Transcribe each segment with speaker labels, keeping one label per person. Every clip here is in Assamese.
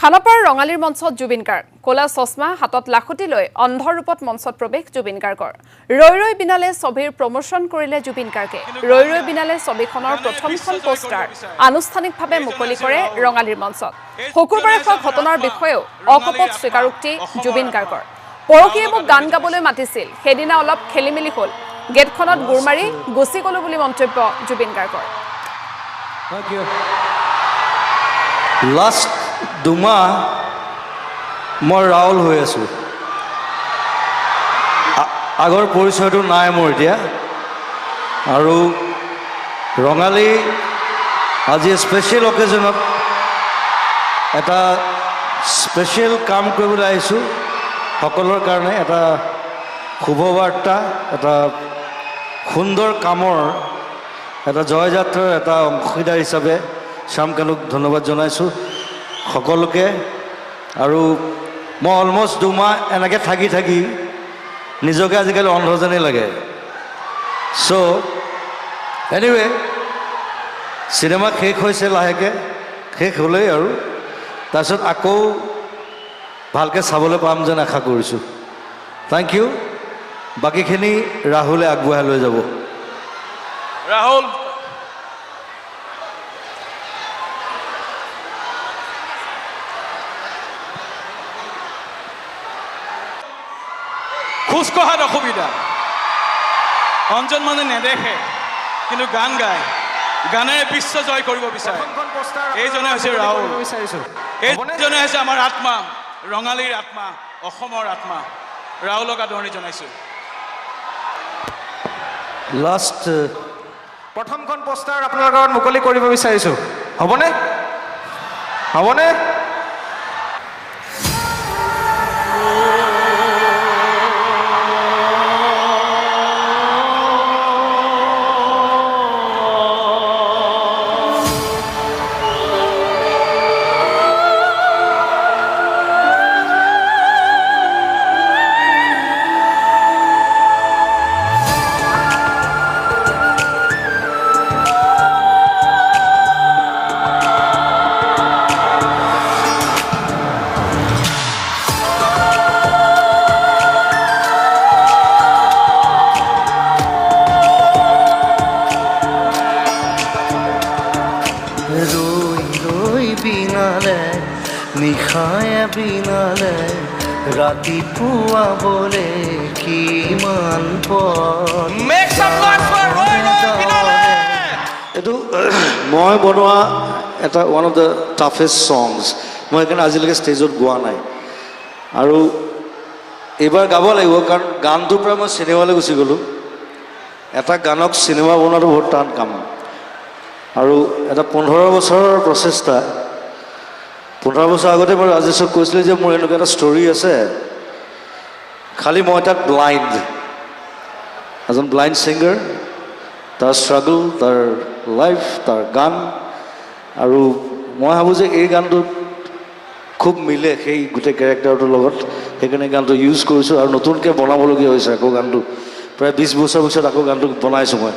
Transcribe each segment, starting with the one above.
Speaker 1: খানাপাৰ ৰঙালীৰ মঞ্চত জুবিন গাৰ্গ কোলা চশমা হাতত লাখুটি লৈ অন্ধ ৰূপত মঞ্চত প্ৰৱেশ জুবিন গাৰ্গৰ ৰৈ ৰৈ বিনালে ছবিৰ প্ৰমোচন কৰিলে জুবিন গাৰ্গে ৰৈ ৰৈ বিনালে ছবিখনৰ প্ৰথমখন পোষ্টাৰ আনুষ্ঠানিকভাৱে মুকলি কৰে ৰঙালীৰ মঞ্চত শুকুৰবাৰে হোৱা ঘটনাৰ বিষয়েও অকপট স্বীকাৰোক্তি জুবিন গাৰ্গৰ পৰকীয়ে মোক গান গাবলৈ মাতিছিল সেইদিনা অলপ খেলিমেলি হ'ল গেটখনত গুৰ মাৰি গুচি গলো বুলি মন্তব্য জুবিন গাৰ্গৰ
Speaker 2: লাষ্ট দুমাহ মই ৰাহুল হৈ আছোঁ আগৰ পৰিচয়টো নাই মোৰ এতিয়া আৰু ৰঙালী আজি স্পেচিয়েল অকেজনত এটা স্পেচিয়েল কাম কৰিবলৈ আহিছোঁ সকলৰ কাৰণে এটা শুভবাৰ্তা এটা সুন্দৰ কামৰ এটা জয়যাত্ৰাৰ এটা অংশীদাৰ হিচাপে শ্যামকানুক ধন্যবাদ জনাইছোঁ সকলোকে আৰু মই অলমষ্ট দুমাহ এনেকৈ থাকি নিজকে আজিকালি অন্ধ যেনেই লাগে চ' এনিৱে চিনেমা শেষ হৈছে লাহেকৈ শেষ হ'লেই আৰু তাৰপিছত আকৌ ভালকৈ চাবলৈ পাম যেন আশা কৰিছোঁ থেংক ইউ বাকীখিনি ৰাহুলে আগবঢ়াই লৈ যাব
Speaker 3: ৰাহুল খোজ কঢ়াত অসুবিধা অঞ্জন মানে নেদেখে কিন্তু গান গায় গানেৰে বিশ্ব জয় কৰিব বিচাৰে এইজনে হৈছে ৰাহুল এইজনে হৈছে আমাৰ আত্মা ৰঙালীৰ আত্মা অসমৰ আত্মা ৰাহুলক আদৰণি জনাইছোঁ
Speaker 2: লাষ্ট
Speaker 4: প্ৰথমখন পোষ্টাৰ আপোনালোকৰ আগত মুকলি কৰিব বিচাৰিছোঁ হ'বনে
Speaker 5: নিশায় বিনালে ৰাতিপুৱা বলে কিমান
Speaker 2: এইটো মই বনোৱা এটা one of the toughest songs মই সেইকাৰণে আজিলৈকে ষ্টেজত গোৱা নাই আৰু এইবাৰ গাব লাগিব কাৰণ গানটোৰ পৰা মই চিনেমালৈ গুচি গ'লোঁ এটা গানক চিনেমা বনোৱাটো বহুত টান কাম আৰু এটা 15 বছৰৰ প্ৰচেষ্টা 15 বছৰ আগতে মই ৰাজেশক কৈছিলোঁ যে মোৰ এনেকুৱা এটা ষ্টৰী আছে খালি মই তাত ব্লাইণ্ড এজন ব্লাইণ্ড ছিংগাৰ তাৰ ষ্ট্ৰাগল তাৰ লাইফ তাৰ গান আৰু মই ভাবোঁ যে এই গানটোত খুব মিলে সেই গোটেই কেৰেক্টাৰটোৰ লগত সেইকাৰণে গানটো ইউজ কৰিছোঁ আৰু নতুনকৈ বনাবলগীয়া হৈছে আকৌ গানটো প্ৰায় 20 বছৰ পিছত আকৌ গানটো বনাইছোঁ মই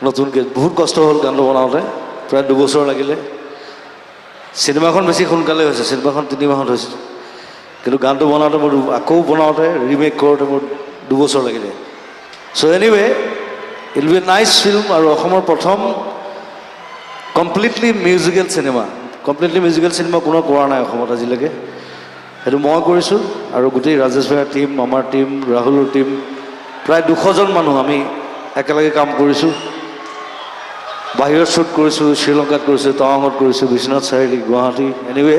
Speaker 2: নতুনকৈ বহুত কষ্ট হ'ল গানটো বনাওঁতে প্ৰায় 2 বছৰ লাগিলে চিনেমাখন বেছি সোনকালে হৈছে চিনেমাখন 3 মাহত হৈছে কিন্তু গানটো বনাওঁতে মোৰ আকৌ বনাওঁতে ৰিমেক কৰোঁতে মোৰ 2 বছৰ লাগিলে so' anyway it be a nice film আৰু অসমৰ প্ৰথম কমপ্লিটলি মিউজিকেল চিনেমা কোনো কৰা নাই অসমত আজিলৈকে সেইটো মই কৰিছোঁ আৰু গোটেই ৰাজেশ ভাইৰ টীম আমাৰ টীম ৰাহুলৰ টীম প্ৰায় 200জন মানুহ আমি একেলগে কাম কৰিছোঁ বাহিৰত শ্বুট কৰিছোঁ শ্ৰীলংকাত কৰিছোঁ টাৱাঙত কৰিছোঁ বিশ্বনাথ চাৰিআলি গুৱাহাটী এনিৱে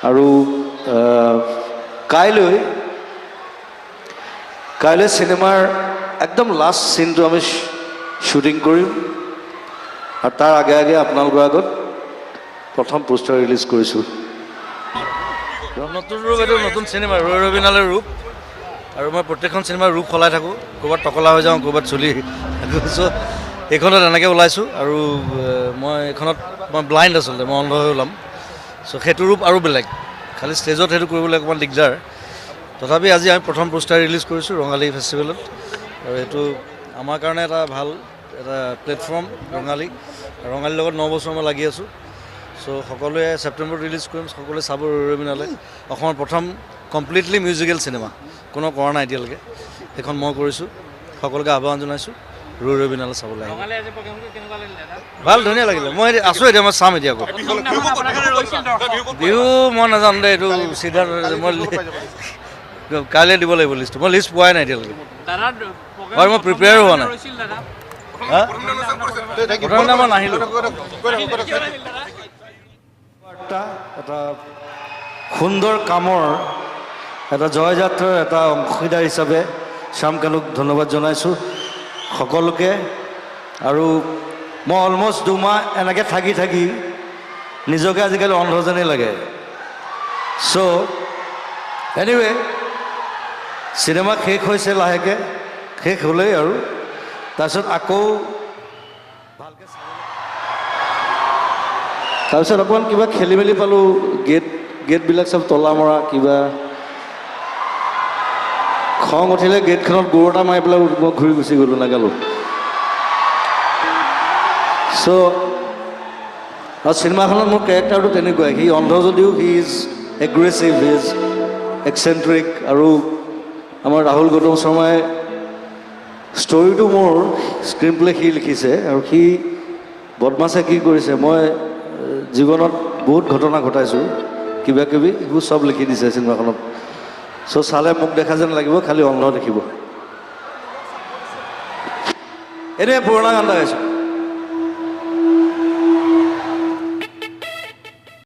Speaker 2: আৰু কাইলৈ চিনেমাৰ একদম লাষ্ট চিনটো আমি শ্বুটিং কৰিম আৰু তাৰ আগে আপোনালোকৰ আগত প্ৰথম পোষ্টাৰ ৰিলিজ কৰিছোঁ নতুন ৰূপ এইটো নতুন চিনেমা ৰৈ ৰৈ বিনালে ৰূপ আৰু মই প্ৰত্যেকখন চিনেমাৰ ৰূপ সলাই থাকোঁ ক'ৰবাত টকলা হৈ যাওঁ ক'ৰবাত চলি চ' এইখনত এনেকৈ ওলাইছোঁ আৰু এইখনত মই ব্লাইণ্ড আচলতে মই অন্ধ হৈ ওলাম চ' সেইটো ৰূপ আৰু বেলেগ খালি ষ্টেজত সেইটো কৰিবলৈ অকণমান দিগদাৰ তথাপি আজি আমি প্ৰথম পোষ্টাৰ ৰিলিজ কৰিছোঁ ৰঙালী ফেষ্টিভেলত আৰু এইটো আমাৰ কাৰণে এটা ভাল এটা প্লেটফৰ্ম ৰঙালীৰ লগত 9 বছৰ মই লাগি আছোঁ চ' চ' সকলোৱে ছেপ্টেম্বৰত ৰিলিজ কৰিম, সকলোৱে চাব ৰৈ ৰৈ বিনালে। অসমৰ প্ৰথম কমপ্লিটলি মিউজিকেল চিনেমা, কোনো কৰা নাই এতিয়ালৈকে, সেইখন মই কৰিছোঁ। সকলোকে আহ্বান জনাইছোঁ ৰৈ ৰৈ বিনালে চাবলৈ আহিব। ভাল, ধুনীয়া লাগিলে। মই আছোঁ এতিয়া, মই চাম এতিয়া আকৌ। বিহু মই নাজানো দেই, এইটো চিধা মই কাইলৈ দিব লাগিব লিষ্টটো। মই লিষ্ট পোৱাই নাই এতিয়ালৈকে, আৰু মই প্ৰিপেয়াৰ হোৱা নাই। প্ৰথমতে মই নাহিলোঁ। এটা সুন্দৰ কামৰ এটা জয়যাত্ৰাৰ এটা অংশীদাৰ হিচাপে শ্যাম কানুক ধন্যবাদ জনাইছোঁ সকলোকে। আৰু মই অলমষ্ট 2 মাহ এনেকৈ থাকি নিজকে আজিকালি অন্ধ যেনেই লাগে। চ' এনিৱে চিনেমা শেষ হৈছে, লাহেকৈ শেষ হ'লেই আৰু তাৰপিছত আকৌ ভালকৈ তাৰপিছত অকণমান কিবা খেলি মেলি পালোঁ, গেটবিলাক চব তলা মৰা, কিবা খং উঠিলে গেটখনত গোৰ এটা মাৰি পেলাই মই ঘূৰি গুচি গ'লোঁ, নাগালোঁ। চ' আৰু চিনেমাখনত মোৰ কেৰেক্টাৰটো তেনেকুৱাই, সি অন্ধ যদিও he is aggressive, he is eccentric. আৰু আমাৰ ৰাহুল গৌতম শৰ্মাই ষ্টৰিটো মোৰ স্ক্ৰীন প্লে সি লিখিছে, আৰু সি বদমাছে কি কৰিছে, মই জীৱনত বহুত ঘটনা ঘটাইছোঁ, কিবা কিবি এইবোৰ চব লিখি দিছে চিনেমাখনত। চ' চালে মোক দেখা যেন লাগিব, খালি অন্ধ দেখিব। এনেই পুৰণা গান এটা গাইছোঁ।